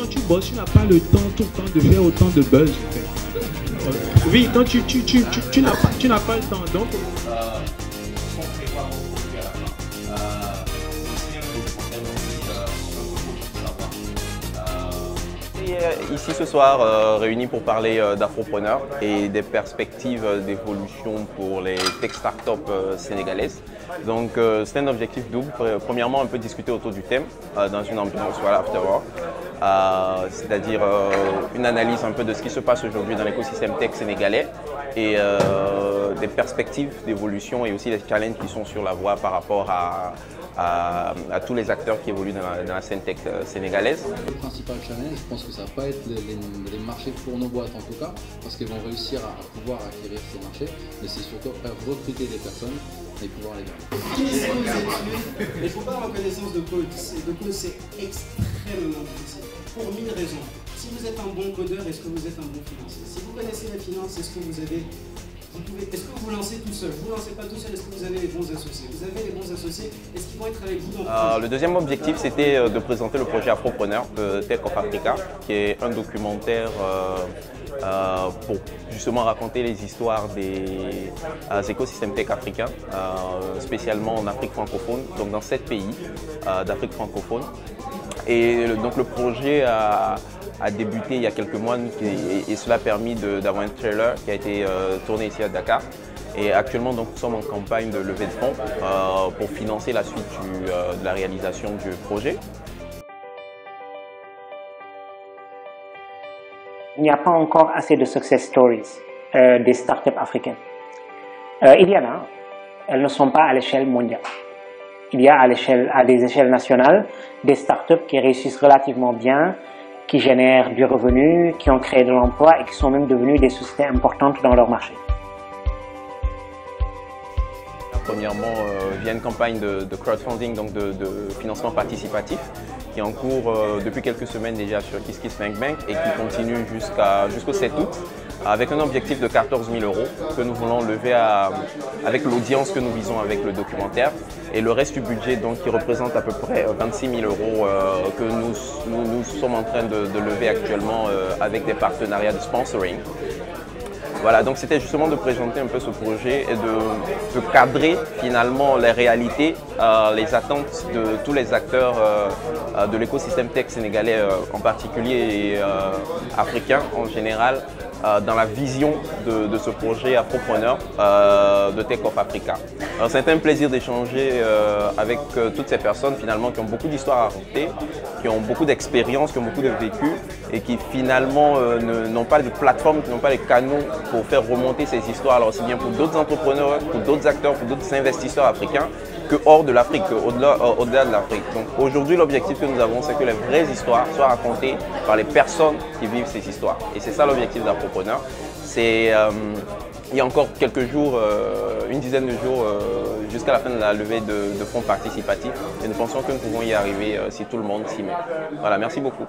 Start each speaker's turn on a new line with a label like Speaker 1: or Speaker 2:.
Speaker 1: quand tu bosses, tu n'as pas le temps tout le temps de faire autant de buzz. En fait. Oui, donc tu n'as pas le temps. Donc,
Speaker 2: ici ce soir réunis pour parler d'Afropreneur et des perspectives d'évolution pour les tech startups sénégalaises. Donc c'est un objectif double. Premièrement, un peu discuter autour du thème dans une ambiance after work, c'est-à-dire une analyse un peu de ce qui se passe aujourd'hui dans l'écosystème tech sénégalais et des perspectives d'évolution et aussi des challenges qui sont sur la voie par rapport à tous les acteurs qui évoluent dans la scène tech sénégalaise.
Speaker 3: Le principal challenge, je pense que ça ne va pas être les marchés pour nos boîtes en tout cas, parce qu'elles vont réussir à pouvoir acquérir ces marchés, mais c'est surtout après recruter des personnes et pouvoir les garder.
Speaker 4: Il ne faut pas avoir connaissance de code. De code, c'est extrêmement difficile, pour 1000 raisons. Si vous êtes un bon codeur, est-ce que vous êtes un bon financier? Si vous connaissez la finance, est-ce que vous avez... Est-ce que vous lancez tout seul? Vous ne lancez pas tout seul, est-ce que vous avez les bons associés? Vous avez les bons associés, est-ce qu'ils vont être avec vous dans le projet?
Speaker 2: Le deuxième objectif, c'était de présenter le projet Afropreneur de Tech of Africa, qui est un documentaire pour justement raconter les histoires des écosystèmes tech africains, spécialement en Afrique francophone, donc dans 7 pays d'Afrique francophone. Et donc le projet a débuté il y a quelques mois et cela a permis d'avoir un trailer qui a été tourné ici à Dakar. Et actuellement, donc, nous sommes en campagne de levée de fonds pour financer la suite de la réalisation du projet.
Speaker 5: Il n'y a pas encore assez de success stories des startups africaines. Il y en a, elles ne sont pas à l'échelle mondiale. Il y a à des échelles nationales des startups qui réussissent relativement bien, qui génèrent du revenu, qui ont créé de l'emploi et qui sont même devenues des sociétés importantes dans leur marché.
Speaker 2: Premièrement, via une campagne de crowdfunding, donc de financement participatif, qui est en cours depuis quelques semaines déjà sur KissKissBankBank et qui continue jusqu'au 7 août, avec un objectif de 14 000 € que nous voulons lever avec l'audience que nous visons avec le documentaire. Et le reste du budget, donc, qui représente à peu près 26 000 € que nous sommes en train de lever actuellement avec des partenariats de sponsoring. Voilà, donc c'était justement de présenter un peu ce projet et de cadrer finalement les réalités, les attentes de tous les acteurs de l'écosystème tech sénégalais en particulier et africain en général, dans la vision de ce projet Afropreneur de Tech of Africa. C'était un plaisir d'échanger avec toutes ces personnes finalement qui ont beaucoup d'histoires à raconter, qui ont beaucoup d'expérience, qui ont beaucoup de vécu et qui finalement n'ont pas de plateforme, qui n'ont pas les canaux pour faire remonter ces histoires, alors aussi bien pour d'autres entrepreneurs, pour d'autres acteurs, pour d'autres investisseurs africains que hors de l'Afrique, au-delà de l'Afrique. Donc aujourd'hui, l'objectif que nous avons, c'est que les vraies histoires soient racontées par les personnes qui vivent ces histoires. Et c'est ça l'objectif d'Afropreneur. C'est il y a encore quelques jours, une dizaine de jours, jusqu'à la fin de la levée de fonds participatifs. Et nous pensons que nous pouvons y arriver si tout le monde s'y met. Voilà, merci beaucoup.